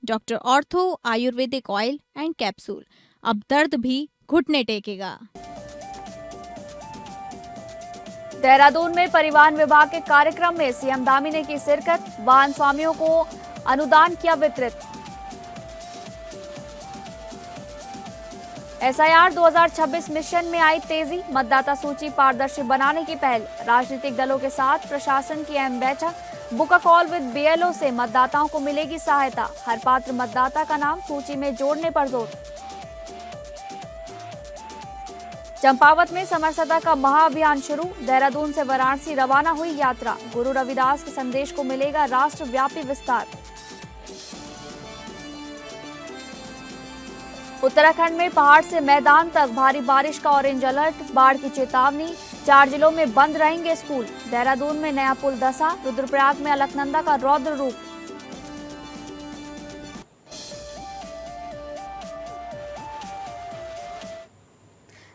Doctor ortho Ayurvedic oil and capsule, अब दर्द भी घुटने टेकेगा। देहरादून में परिवहन विभाग के कार्यक्रम में सीएम धामी ने की शिरकत, वाहन स्वामियों को अनुदान किया वितरित। एसआईआर 2026 मिशन में आई तेजी, मतदाता सूची पारदर्शी बनाने की पहल, राजनीतिक दलों के साथ प्रशासन की अहम बैठक, book a call with BLO से मतदाताओं को मिलेगी सहायता, हर पात्र मतदाता का नाम सूची में जोड़ने पर जोर। चंपावत में समरसता का महाअभियान शुरू, देहरादून से वाराणसी रवाना हुई यात्रा, गुरु रविदास के संदेश को मिलेगा राष्ट्रव्यापी विस्तार। उत्तराखंड में पहाड़ से मैदान तक भारी बारिश का ऑरेंज अलर्ट, बाढ़ की चेतावनी, 4 जिलों में बंद रहेंगे स्कूल। देहरादून में नया पुल धंसा, रुद्रप्रयाग में अलकनंदा का रौद्र रूप।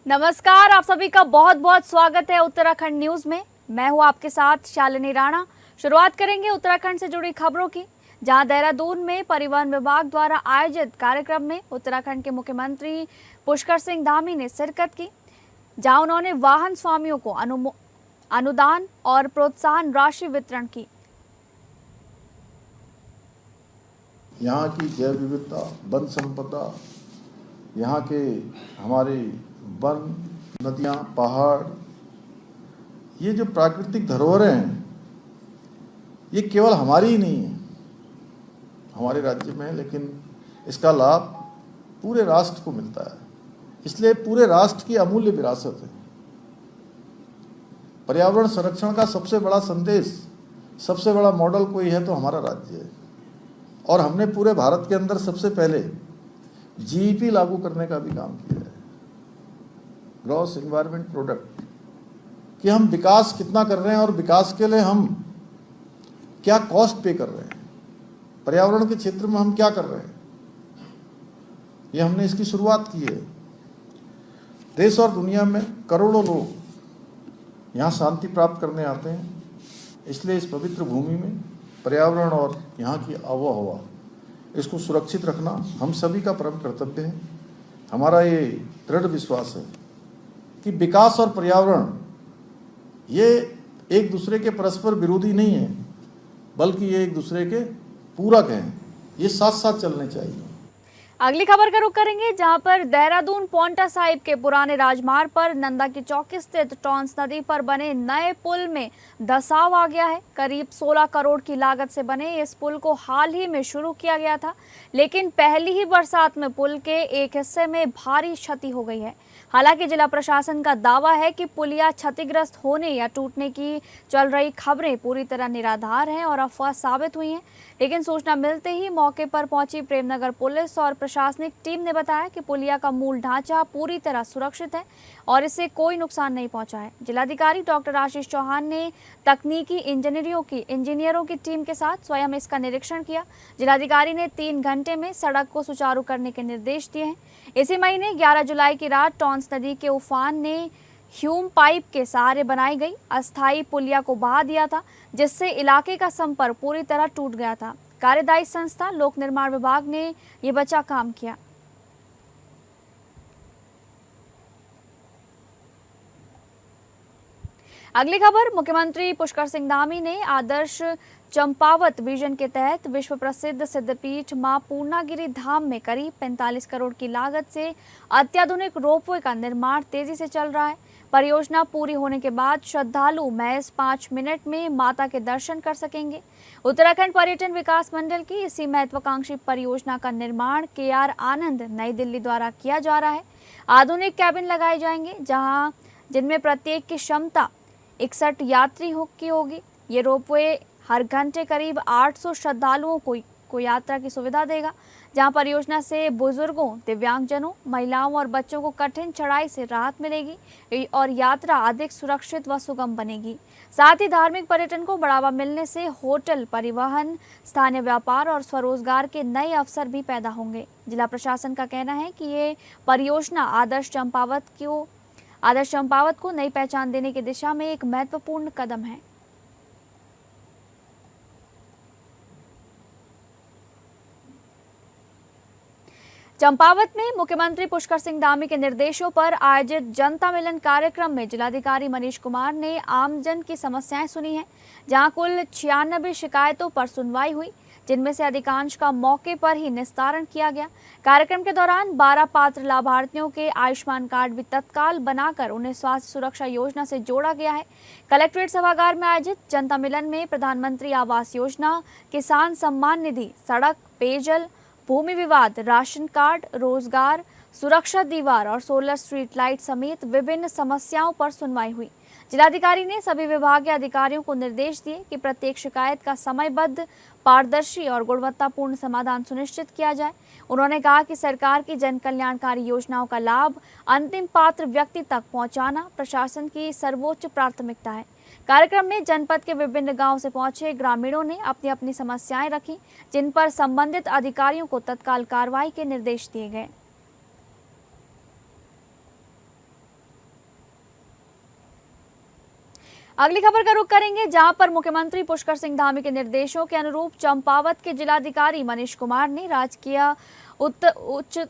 नमस्कार, आप सभी का बहुत बहुत स्वागत है उत्तराखंड न्यूज में। मैं हूं आपके साथ शालिनी राणा। शुरुआत करेंगे उत्तराखंड से जुड़ी खबरों की, जहां देहरादून में परिवहन विभाग द्वारा आयोजित कार्यक्रम में उत्तराखंड के मुख्यमंत्री पुष्कर सिंह धामी ने शिरकत की, जहां उन्होंने वाहन स्वामियों को अनुदान और प्रोत्साहन राशि वितरण की। यहाँ की जैव विविधता, वन संपदा, यहाँ के हमारे वन, नदियाँ, पहाड़, ये जो प्राकृतिक धरोहरें हैं, ये केवल हमारी ही नहीं है, हमारे राज्य में है, लेकिन इसका लाभ पूरे राष्ट्र को मिलता है। इसलिए पूरे राष्ट्र की अमूल्य विरासत है। पर्यावरण संरक्षण का सबसे बड़ा संदेश, सबसे बड़ा मॉडल कोई है तो हमारा राज्य है। और हमने पूरे भारत के अंदर सबसे पहले जीईपी लागू करने का भी काम किया है, ग्रॉस इन्वायरमेंट प्रोडक्ट, कि हम विकास कितना कर रहे हैं और विकास के लिए हम क्या कॉस्ट पे कर रहे हैं, पर्यावरण के क्षेत्र में हम क्या कर रहे हैं, ये हमने इसकी शुरुआत की है। देश और दुनिया में करोड़ों लोग यहाँ शांति प्राप्त करने आते हैं, इसलिए इस पवित्र भूमि में पर्यावरण और यहाँ की आबोहवा, इसको सुरक्षित रखना हम सभी का परम कर्तव्य है। हमारा ये दृढ़ विश्वास है कि विकास और पर्यावरण ये एक दूसरे के परस्पर विरोधी नहीं है, बल्कि ये एक दूसरे के पूरक हैं, ये साथ साथ चलने चाहिए। अगली खबर का रुख करेंगे, जहां पर देहरादून पौंटा साहिब के पुराने राजमार्ग पर नंदा की चौकी स्थित टॉन्स नदी पर बने नए पुल में धंसाव आ गया है। करीब 16 करोड़ की लागत से बने इस पुल को हाल ही में शुरू किया गया था, लेकिन पहली ही बरसात में पुल के एक हिस्से में भारी क्षति हो गई है। हालांकि जिला प्रशासन का दावा है कि पुलिया क्षतिग्रस्त होने या टूटने की चल रही खबरें पूरी तरह निराधार हैं और अफवाह साबित हुई हैं, लेकिन सूचना मिलते ही मौके पर पहुंची प्रेमनगर पुलिस और प्रशासनिक टीम ने बताया कि पुलिया का मूल ढांचा पूरी तरह सुरक्षित है और इससे कोई नुकसान नहीं पहुंचा है। जिलाधिकारी डॉक्टर आशीष चौहान ने तकनीकी इंजीनियरों की टीम के साथ स्वयं इसका निरीक्षण किया। जिलाधिकारी ने 3 घंटे में सड़क को सुचारू करने के निर्देश दिए हैं। इसी महीने 11 जुलाई की रात टॉन्स नदी के उफान ने ह्यूम पाइप के सहारे बनाई गई अस्थायी पुलिया को बहा दिया था, जिससे इलाके का संपर्क पूरी तरह टूट गया था। कार्यदायी संस्था लोक निर्माण विभाग ने ये बचा काम किया। अगली खबर, मुख्यमंत्री पुष्कर सिंह धामी ने आदर्श चंपावत विजन के तहत विश्व प्रसिद्ध सिद्धपीठ मां पूर्णागिरि धाम में करीब 45 करोड़ की लागत से अत्याधुनिक रोपवे का निर्माण तेजी से चल रहा है। परियोजना पूरी होने के बाद श्रद्धालु महज 5 मिनट में माता के दर्शन कर सकेंगे। उत्तराखंड पर्यटन विकास मंडल की इसी महत्वाकांक्षी परियोजना का निर्माण केआर आनंद नई दिल्ली द्वारा किया जा रहा है। आधुनिक कैबिन लगाए जाएंगे, जिनमें प्रत्येक की क्षमता 61 यात्री की होगी। ये रोपवे हर घंटे करीब 800 श्रद्धालुओं को यात्रा की सुविधा देगा, जहां परियोजना से बुजुर्गों, दिव्यांगजनों, महिलाओं और बच्चों को कठिन चढ़ाई से राहत मिलेगी और यात्रा अधिक सुरक्षित व सुगम बनेगी। साथ ही धार्मिक पर्यटन को बढ़ावा मिलने से होटल, परिवहन, स्थानीय व्यापार और स्वरोजगार के नए अवसर भी पैदा होंगे। जिला प्रशासन का कहना है कि ये परियोजना आदर्श चंपावत को नई पहचान देने की दिशा में एक महत्वपूर्ण कदम है। चंपावत में मुख्यमंत्री पुष्कर सिंह धामी के निर्देशों पर आयोजित जनता मिलन कार्यक्रम में जिलाधिकारी मनीष कुमार ने आमजन की समस्याएं सुनी हैं, जहां कुल 96 शिकायतों पर सुनवाई हुई, जिनमें से अधिकांश का मौके पर ही निस्तारण किया गया। कार्यक्रम के दौरान 12 पात्र लाभार्थियों के आयुष्मान कार्ड भी तत्काल बनाकर उन्हें स्वास्थ्य सुरक्षा योजना से जोड़ा गया है। कलेक्ट्रेट सभागार में आयोजित जनता मिलन में प्रधानमंत्री आवास योजना, किसान सम्मान निधि, सड़क, पेयजल, भूमि विवाद, राशन कार्ड, रोजगार, सुरक्षा दीवार और सोलर स्ट्रीट लाइट समेत विभिन्न समस्याओं पर सुनवाई हुई। जिलाधिकारी ने सभी विभागीय अधिकारियों को निर्देश दिए कि प्रत्येक शिकायत का समयबद्ध, पारदर्शी और गुणवत्तापूर्ण समाधान सुनिश्चित किया जाए। उन्होंने कहा कि सरकार की जन कल्याणकारी योजनाओं का लाभ अंतिम पात्र व्यक्ति तक पहुंचाना प्रशासन की सर्वोच्च प्राथमिकता है। कार्यक्रम में जनपद के विभिन्न गांवों से पहुंचे ग्रामीणों ने अपनी अपनी समस्याएं रखी, जिन पर संबंधित अधिकारियों को तत्काल कार्रवाई के निर्देश दिए गए। अगली खबर का रुख करेंगे, जहां पर मुख्यमंत्री पुष्कर सिंह धामी के निर्देशों के अनुरूप चंपावत के जिलाधिकारी मनीष कुमार ने राजकीय उच्च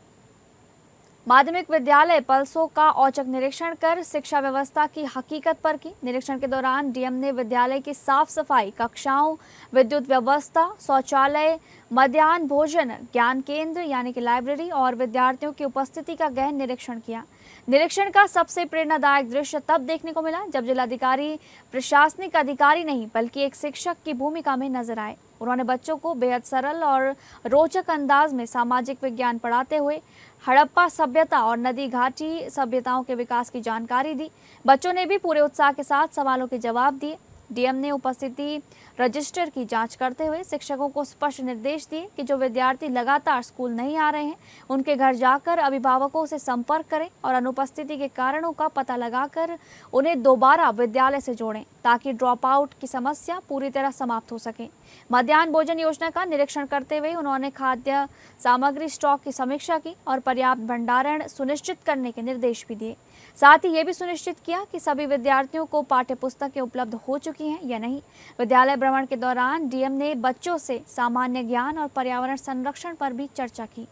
माध्यमिक विद्यालय पलसो का औचक निरीक्षण कर शिक्षा व्यवस्था की हकीकत पर की। निरीक्षण के दौरान डीएम ने विद्यालय की साफ सफाई, कक्षाओं, विद्युत व्यवस्था, शौचालय, मध्याह्न भोजन, ज्ञान केंद्र यानी कि लाइब्रेरी और विद्यार्थियों की उपस्थिति का गहन निरीक्षण किया। निरीक्षण का सबसे प्रेरणादायक दृश्य तब देखने को मिला जब जिलाधिकारी प्रशासनिक अधिकारी नहीं बल्कि एक शिक्षक की भूमिका में नजर आए। उन्होंने बच्चों को बेहद सरल और रोचक अंदाज में सामाजिक विज्ञान पढ़ाते हुए हड़प्पा सभ्यता और नदी घाटी सभ्यताओं के विकास की जानकारी दी। बच्चों ने भी पूरे उत्साह के साथ सवालों के जवाब दिए। डीएम ने उपस्थिति रजिस्टर की जांच करते हुए शिक्षकों को स्पष्ट निर्देश दिए कि जो विद्यार्थी लगातार स्कूल नहीं आ रहे हैं, उनके घर जाकर अभिभावकों से संपर्क करें और अनुपस्थिति के कारणों का पता लगाकर उन्हें दोबारा विद्यालय से जोड़ें, ताकि ड्रॉप आउट की समस्या पूरी तरह समाप्त हो सके। मध्याह्न भोजन योजना का निरीक्षण करते हुए उन्होंने खाद्य सामग्री स्टॉक की समीक्षा की और पर्याप्त भंडारण सुनिश्चित करने के निर्देश भी दिए। साथ ही ये भी सुनिश्चित किया कि सभी विद्यार्थियों को पाठ्य पुस्तकें उपलब्ध हो चुकी हैं या नहीं। विद्यालय भ्रमण के दौरान डीएम ने बच्चों से सामान्य ज्ञान और पर्यावरण संरक्षण पर भी चर्चा की।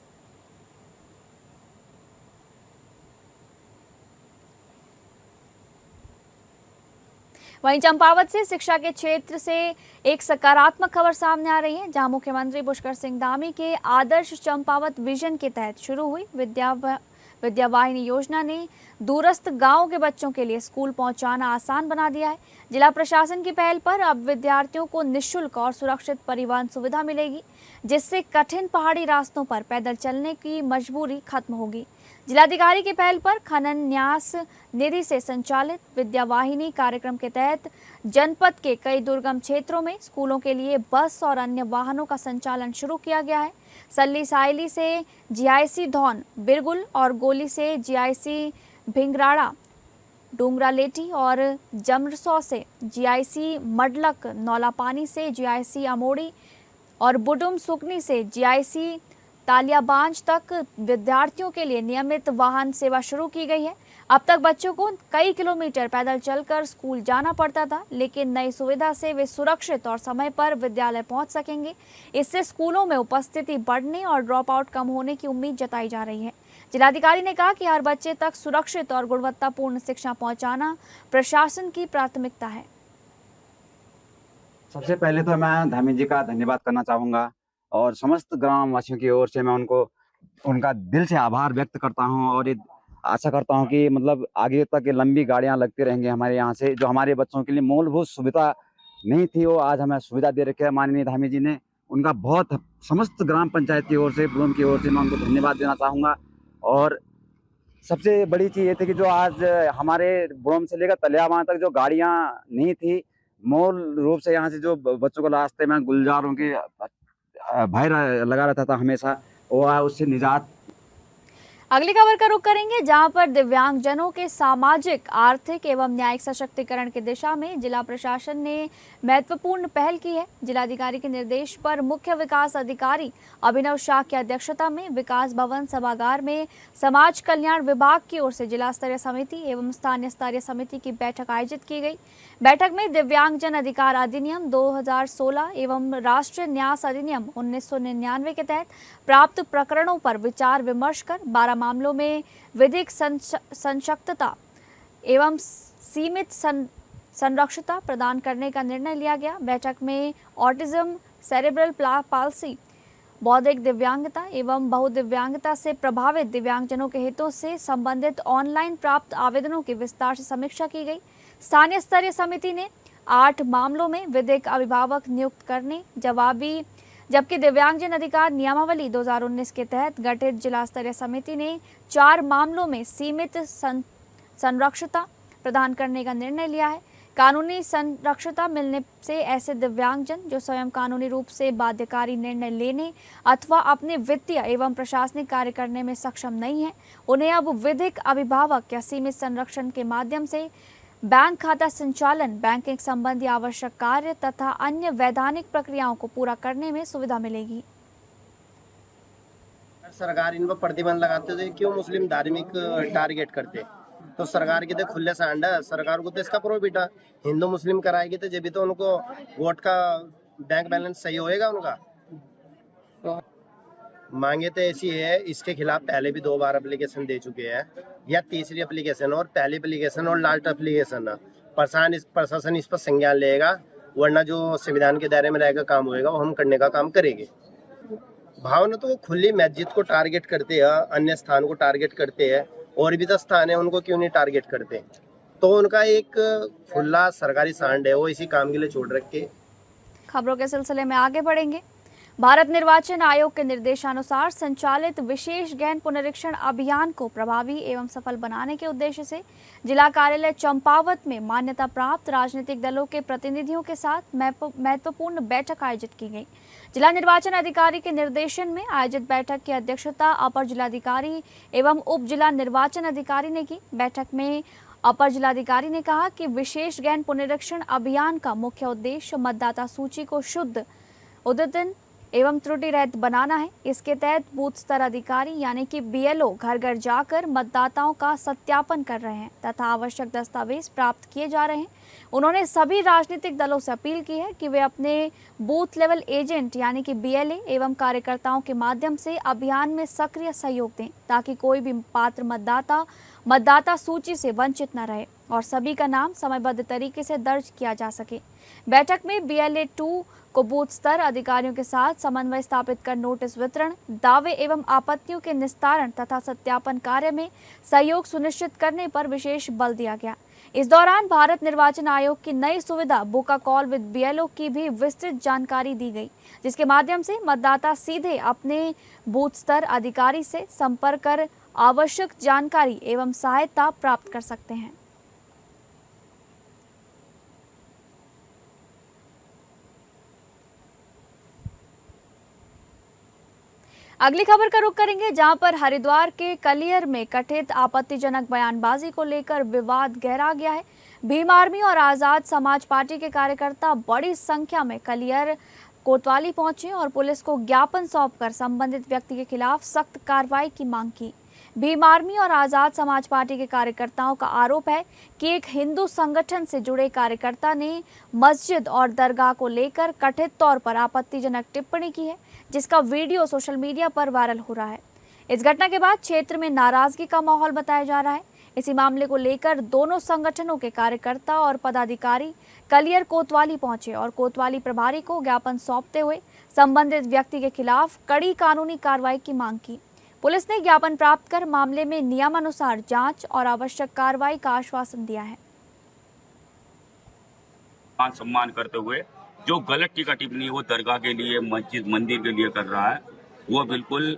वहीं चंपावत से शिक्षा के क्षेत्र से एक सकारात्मक खबर सामने आ रही है, जहां मुख्यमंत्री पुष्कर सिंह धामी के आदर्श चंपावत विजन के तहत शुरू हुई विद्यावाहिनी योजना ने दूरस्थ गांवों के बच्चों के लिए स्कूल पहुंचाना आसान बना दिया है। जिला प्रशासन की पहल पर अब विद्यार्थियों को निःशुल्क और सुरक्षित परिवहन सुविधा मिलेगी, जिससे कठिन पहाड़ी रास्तों पर पैदल चलने की मजबूरी खत्म होगी। जिलाधिकारी की पहल पर खनन न्यास निधि से संचालित विद्यावाहिनी कार्यक्रम के तहत जनपद के कई दुर्गम क्षेत्रों में स्कूलों के लिए बस और अन्य वाहनों का संचालन शुरू किया गया है। सल्ली साइली से जीआईसी धौन बिरगुल और गोली से जीआईसी भिंगराड़ा डोंगरालेटी और जमरसौ से जीआईसी मडलक, नौलापानी से जीआईसी अमोड़ी और बुडुम सुकनी से जीआईसी तालियाबांज तक विद्यार्थियों के लिए नियमित वाहन सेवा शुरू की गई है। अब तक बच्चों को कई किलोमीटर पैदल चलकर स्कूल जाना पड़ता था, लेकिन नई सुविधा से वे सुरक्षित और समय पर विद्यालय पहुंच सकेंगे। इससे स्कूलों में उपस्थिति बढ़ने और ड्रॉप आउट कम होने की उम्मीद जताई जा रही है। जिलाधिकारी ने कहा कि हर बच्चे तक सुरक्षित और गुणवत्तापूर्ण शिक्षा पहुंचाना प्रशासन की प्राथमिकता है। सबसे पहले तो मैं धामी जी का धन्यवाद करना चाहूँगा और समस्त ग्रामवासियों की ओर से मैं उनका दिल से आभार व्यक्त करता हूँ और ये आशा करता हूँ कि मतलब आगे तक ये लंबी गाड़ियाँ लगती रहेंगी हमारे यहाँ से। जो हमारे बच्चों के लिए मूलभूत सुविधा नहीं थी, वो आज हमें सुविधा दे रखी है माननीय धामी जी ने। उनका बहुत समस्त ग्राम पंचायत की ओर से, बुडुम की ओर से मैं उनको धन्यवाद देना चाहूँगा। और सबसे बड़ी चीज़ ये थी कि जो आज हमारे बुडुम से लेकर तलियाबांध तक जो गाड़ियाँ नहीं थी, मूल रूप से यहाँ से जो बच्चों को रास्ते में गुलजारों के भय लगा रहता था हमेशा, वो उससे निजात। अगली खबर का रुख करेंगे जहां पर दिव्यांगजनों के सामाजिक, आर्थिक एवं न्यायिक सशक्तिकरण की दिशा में जिला प्रशासन ने महत्वपूर्ण पहल की है। जिलाधिकारी के निर्देश पर मुख्य विकास अधिकारी अभिनव शाह की अध्यक्षता में विकास भवन सभागार में समाज कल्याण विभाग की ओर से जिला स्तरीय समिति एवं स्थानीय स्तरीय समिति की बैठक आयोजित की गई। बैठक में दिव्यांगजन अधिकार अधिनियम 2016 एवं राष्ट्रीय न्यास अधिनियम 1999 के तहत प्राप्त प्रकरणों पर विचार विमर्श कर 12 मामलों में विधिक संशक्तता एवं सीमित संरक्षिता प्रदान करने का निर्णय लिया गया। बैठक में ऑटिज्म, सेरेब्रल पाल्सी, बौद्धिक दिव्यांगता एवं बहुदिव्यांगता से प्रभावित दिव्यांगजनों के हितों से संबंधित ऑनलाइन प्राप्त आवेदनों की विस्तार से समीक्षा की गई। स्थानीय स्तरीय समिति ने 8 मामलों में विधिक अभिभावक नियुक्त करने जबकि दिव्यांगजन अधिकार नियमावली 2019 के तहत गठित जिला स्तरीय समिति ने 4 मामलों में सीमित संरक्षिता प्रदान करने का निर्णय लिया है। कानूनी संरक्षिता मिलने से ऐसे दिव्यांगजन जो स्वयं कानूनी रूप से बाध्यकारी निर्णय लेने अथवा अपने वित्तीय एवं प्रशासनिक कार्य करने में सक्षम नहीं है, उन्हें अब विधिक अभिभावक या सीमित संरक्षण के माध्यम से बैंक खाता संचालन, बैंकिंग संबंधी आवश्यक कार्य तथा अन्य वैधानिक प्रक्रियाओं को पूरा करने में सुविधा मिलेगी। सरकार इन पर प्रतिबंध लगाते थे, क्यों मुस्लिम धार्मिक टारगेट करते? तो सरकार की तो खुले से अंडा, सरकार को तो इसका प्रोफिट है। हिंदू मुस्लिम कराएगी तो जब भी तो उनको वोट का बैंक बैलेंस सही होएगा उनका। मांगे तो ऐसी है, इसके खिलाफ पहले भी 2 बार एप्लीकेशन दे चुके हैं, या तीसरी एप्लीकेशन और पहली एप्लीकेशन और लास्ट एप्लीकेशन। प्रशासन इस पर संज्ञान लेगा, वरना जो संविधान के दायरे में रहेगा काम होएगा वो हम करने का काम करेंगे। भावना तो वो खुली मस्जिद को टारगेट करते हैं, अन्य स्थान को टारगेट करते हैं, और भी 10 स्थान है उनको क्यों नहीं टारगेट करते? तो उनका एक खुला सरकारी सांड है, वो इसी काम के लिए छोड़ रखे। खबरों के सिलसिले में आगे बढ़ेंगे। भारत निर्वाचन आयोग के निर्देशानुसार संचालित विशेष गहन पुनरीक्षण अभियान को प्रभावी एवं सफल बनाने के उद्देश्य से जिला कार्यालय चंपावत में मान्यता प्राप्त राजनीतिक दलों के प्रतिनिधियों के साथ महत्वपूर्ण बैठक आयोजित की गई। जिला निर्वाचन अधिकारी के निर्देशन में आयोजित बैठक की अध्यक्षता अपर जिलाधिकारी एवं उप जिला निर्वाचन अधिकारी ने की। बैठक में अपर जिलाधिकारी ने कहा कि विशेष गहन पुनरीक्षण अभियान का मुख्य उद्देश्य मतदाता सूची को शुद्ध, उद्यतन एवं त्रुटि रहित बनाना है। इसके तहत बूथ स्तर अधिकारी यानी कि BLO घर घर जाकर मतदाताओं का सत्यापन कर रहे हैं तथा आवश्यक दस्तावेज प्राप्त किए जा रहे हैं। उन्होंने सभी राजनीतिक दलों से अपील की है कि वे अपने बूथ लेवल एजेंट यानी कि BLA एवं कार्यकर्ताओं के माध्यम से अभियान में सक्रिय सहयोग दें ताकि कोई भी पात्र मतदाता सूची से वंचित न रहे और सभी का नाम समयबद्ध तरीके से दर्ज किया जा सके। बैठक में BLA 2 को बूथ स्तर अधिकारियों के साथ समन्वय स्थापित कर नोटिस वितरण, दावे एवं आपत्तियों के निस्तारण तथा सत्यापन कार्य में सहयोग सुनिश्चित करने पर विशेष बल दिया गया। इस दौरान भारत निर्वाचन आयोग की नई सुविधा book a call with BLO की भी विस्तृत जानकारी दी गई, जिसके माध्यम से मतदाता सीधे अपने बूथ स्तर अधिकारी से संपर्क कर आवश्यक जानकारी एवं सहायता प्राप्त कर सकते हैं। अगली खबर का रुख करेंगे जहां पर हरिद्वार के कलियर में कथित आपत्तिजनक बयानबाजी को लेकर विवाद गहरा गया है। भीम आर्मी और आजाद समाज पार्टी के कार्यकर्ता बड़ी संख्या में कलियर कोतवाली पहुंचे और पुलिस को ज्ञापन सौंपकर संबंधित व्यक्ति के खिलाफ सख्त कार्रवाई की मांग की। भीम आर्मी और आजाद समाज पार्टी के कार्यकर्ताओं का आरोप है कि एक हिंदू संगठन से जुड़े कार्यकर्ता ने मस्जिद और दरगाह को लेकर कथित तौर पर आपत्तिजनक टिप्पणी की है, जिसका वीडियो सोशल मीडिया पर वायरल हो रहा है। इस घटना के बाद क्षेत्र में नाराजगी का माहौल बताया जा रहा है। इसी मामले को लेकर दोनों संगठनों के कार्यकर्ता और पदाधिकारी कलियर कोतवाली पहुंचे और कोतवाली प्रभारी को ज्ञापन सौंपते हुए संबंधित व्यक्ति के खिलाफ कड़ी कानूनी कार्रवाई की मांग की। पुलिस ने ज्ञापन प्राप्त कर मामले में नियमानुसार जांच और आवश्यक कार्रवाई का आश्वासन दिया है। मान सम्मान करते हुए जो गलत टीका टिप्पणी वो दरगाह के लिए, मस्जिद मंदिर के लिए कर रहा है, वो बिल्कुल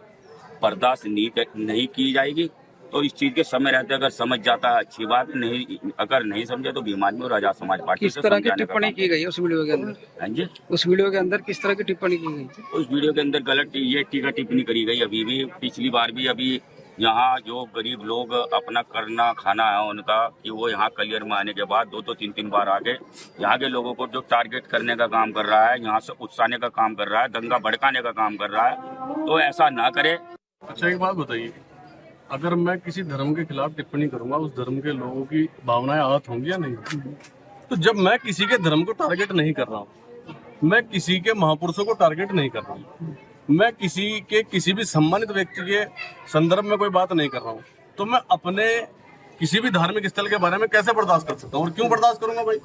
बर्दाश्त नहीं की जाएगी। तो इस चीज के समय रहते अगर समझ जाता अच्छी बात, नहीं अगर नहीं समझे तो भीम आर्मी और आजाद समाज पार्टी किस तरह की टिप्पणी की गई उस वीडियो के अंदर? हाँ जी, उस वीडियो के अंदर किस तरह की टिप्पणी की गई? उस वीडियो के अंदर गलत ये टीका टिप्पणी करी गई। अभी भी पिछली बार भी अभी यहाँ जो गरीब लोग अपना करना खाना है उनका कि वो यहाँ कलियर में आने के बाद 2-2 3-3 बार आके यहाँ के लोगों को जो टारगेट करने का काम कर रहा है, यहाँ से उकसाने का काम कर रहा है, दंगा भड़काने का काम कर रहा है, तो ऐसा ना करे। अच्छा एक बात बताइए, अगर मैं किसी धर्म के खिलाफ टिप्पणी करूंगा, उस धर्म के लोगों की भावनाएं आहत होंगी या नहीं? तो जब मैं किसी के धर्म को टारगेट नहीं कर रहा हूँ, मैं किसी के महापुरुषों को टारगेट नहीं कर रहा हूँ, मैं किसी भी सम्मानित व्यक्ति के संदर्भ में कोई बात नहीं कर रहा हूँ, तो मैं अपने किसी भी धार्मिक स्थल के बारे में कैसे बर्दाश्त कर सकता हूँ और क्यों बर्दाश्त करूंगा भाई?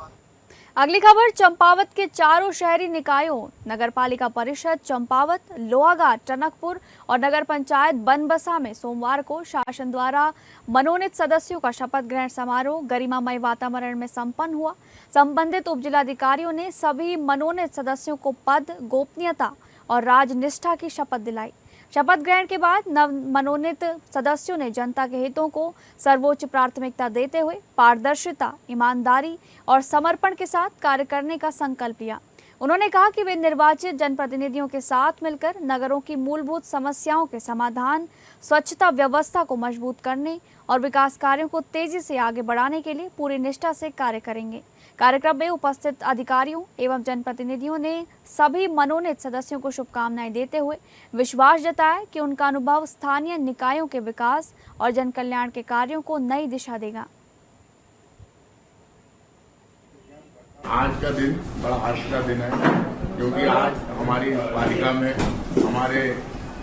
अगली खबर, चंपावत के चारों शहरी निकायों नगरपालिका परिषद चंपावत, लोहाघाट, टनकपुर और नगर पंचायत बनबसा में सोमवार को शासन द्वारा मनोनीत सदस्यों का शपथ ग्रहण समारोह गरिमामय वातावरण में संपन्न हुआ। संबंधित उपजिलाधिकारियों ने सभी मनोनीत सदस्यों को पद, गोपनीयता और राजनिष्ठा की शपथ दिलाई। शपथ ग्रहण के बाद नव मनोनीत सदस्यों ने जनता के हितों को सर्वोच्च प्राथमिकता देते हुए पारदर्शिता, ईमानदारी और समर्पण के साथ कार्य करने का संकल्प लिया। उन्होंने कहा कि वे निर्वाचित जनप्रतिनिधियों के साथ मिलकर नगरों की मूलभूत समस्याओं के समाधान, स्वच्छता व्यवस्था को मजबूत करने और विकास कार्यों को तेजी से आगे बढ़ाने के लिए पूरी निष्ठा से कार्य करेंगे। कार्यक्रम में उपस्थित अधिकारियों एवं जनप्रतिनिधियों ने सभी मनोनीत सदस्यों को शुभकामनाएं देते हुए विश्वास जताया कि उनका अनुभव स्थानीय निकायों के विकास और जन कल्याण के कार्यों को नई दिशा देगा। आज का दिन बड़ा हर्ष का दिन है, क्योंकि आज हमारी पालिका में हमारे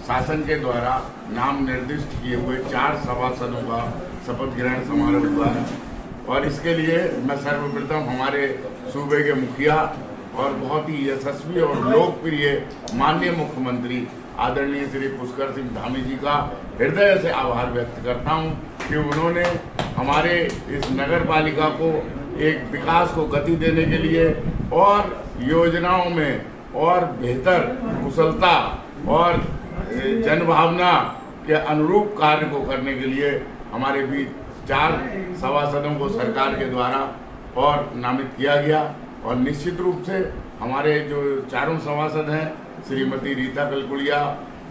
शासन के द्वारा नाम निर्दिष्ट किए हुए 4 सभासदों का शपथ ग्रहण समारोह हुआ है। और इसके लिए मैं सर्वप्रथम हमारे सूबे के मुखिया और बहुत ही यशस्वी और लोकप्रिय माननीय मुख्यमंत्री आदरणीय श्री पुष्कर सिंह धामी जी का हृदय से आभार व्यक्त करता हूं कि उन्होंने हमारे इस नगर पालिका को एक विकास को गति देने के लिए और योजनाओं में और बेहतर कुशलता और जनभावना के अनुरूप कार्य को करने के लिए हमारे बीच 4 सभासदों को सरकार के द्वारा और नामित किया गया। और निश्चित रूप से हमारे जो चारों सभासद हैं, श्रीमती रीता कलकुड़िया,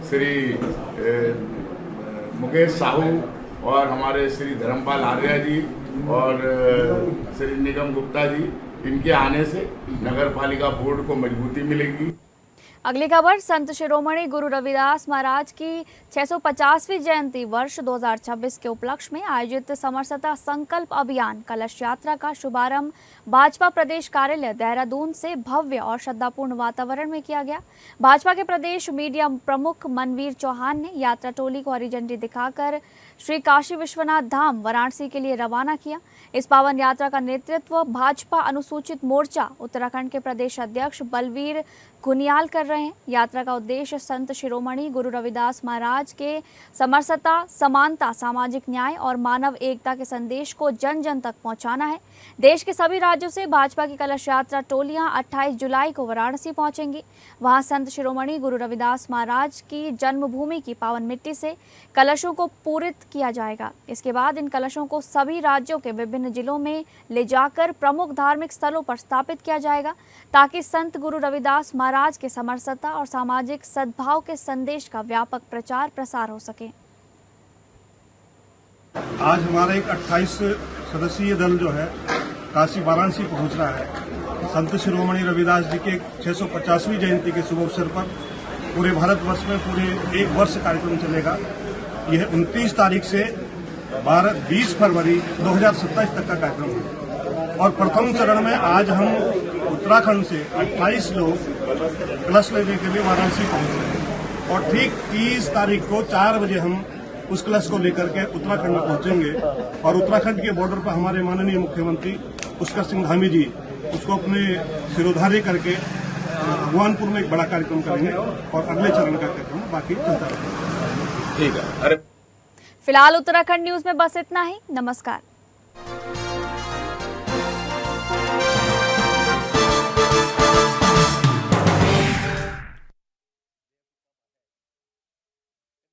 श्री मुकेश साहू और हमारे श्री धर्मपाल आर्या जी और श्री निगम गुप्ता जी, इनके आने से नगर पालिका बोर्ड को मजबूती मिलेगी। अगली खबर, संत शिरोमणि गुरु रविदास महाराज की 650वीं जयंती वर्ष 2026 के उपलक्ष्य में आयोजित समरसता संकल्प अभियान कलश यात्रा का शुभारंभ भाजपा प्रदेश कार्यालय देहरादून से भव्य और श्रद्धापूर्ण वातावरण में किया गया। भाजपा के प्रदेश मीडिया प्रमुख मनवीर चौहान ने यात्रा टोली को हरी झंडी दिखाकर श्री काशी विश्वनाथ धाम वाराणसी के लिए रवाना किया। इस पावन यात्रा का नेतृत्व भाजपा अनुसूचित मोर्चा उत्तराखंड के प्रदेश अध्यक्ष बलवीर घुनियाल कर रहे हैं। यात्रा का उद्देश्य संत शिरोमणि गुरु रविदास महाराज के समरसता, समानता, सामाजिक न्याय और मानव एकता के संदेश को जन जन तक पहुंचाना है। देश के सभी राज्यों से भाजपा की कलश यात्रा टोलियां 28 जुलाई को वाराणसी पहुंचेंगी। वहां संत शिरोमणि गुरु रविदास महाराज की जन्मभूमि की पावन मिट्टी से कलशों को पूरित किया जाएगा। इसके बाद इन कलशों को सभी राज्यों के विभिन्न जिलों में ले जाकर प्रमुख धार्मिक स्थलों पर स्थापित किया जाएगा, ताकि संत गुरु रविदास महाराज के समरसता और सामाजिक सद्भाव के संदेश का व्यापक प्रचार प्रसार हो सके। आज हमारा एक 28 सदस्यीय दल जो है काशी वाराणसी पहुंच रहा है। संत शिरोमणि रविदास जी के 650वीं जयंती के शुभ अवसर पर पूरे भारतवर्ष में पूरे 1 वर्ष कार्यक्रम चलेगा। यह 29 तारीख से 20 फरवरी 2027 तक का कार्यक्रम है। और प्रथम चरण में आज हम उत्तराखंड से 28 लोग कलश लेने के लिए वाराणसी पहुंच रहे हैं और ठीक 30 तारीख को 4 बजे हम उस कलश को लेकर के उत्तराखंड में पहुंचेंगे। और उत्तराखंड के बॉर्डर पर हमारे माननीय मुख्यमंत्री पुष्कर सिंह धामी जी उसको अपने सिरोधार्य करके भगवानपुर में एक बड़ा कार्यक्रम करेंगे और अगले चरण का कार्यक्रम बाकी चलता रहेगा। ठीक है। फिलहाल उत्तराखंड न्यूज में बस इतना ही। नमस्कार।